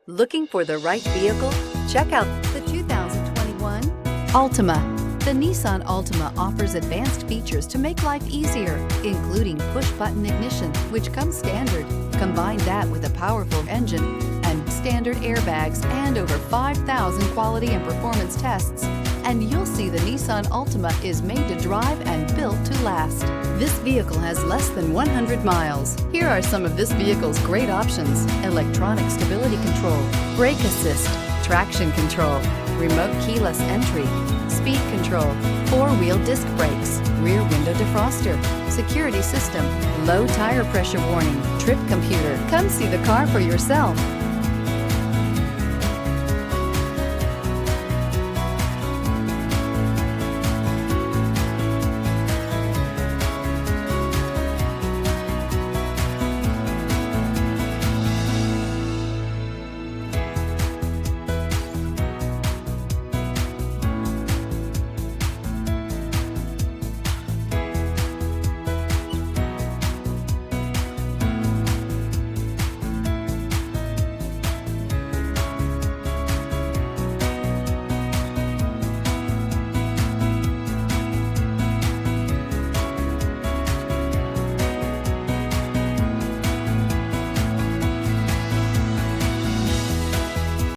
Looking for the right vehicle? Check out the 2021 Altima. The Nissan Altima offers advanced features to make life easier, including push-button ignition, which comes standard. Combine that with a powerful engine and standard airbags and over 5,000 quality and performance tests, and you'll see the Nissan Altima is made to drive and built to last. This vehicle has less than 100 miles. Here are some of this vehicle's great options: electronic stability control, brake assist, traction control, remote keyless entry, speed control, four-wheel disc brakes, rear window defroster, security system, low tire pressure warning, trip computer. Come see the car for yourself.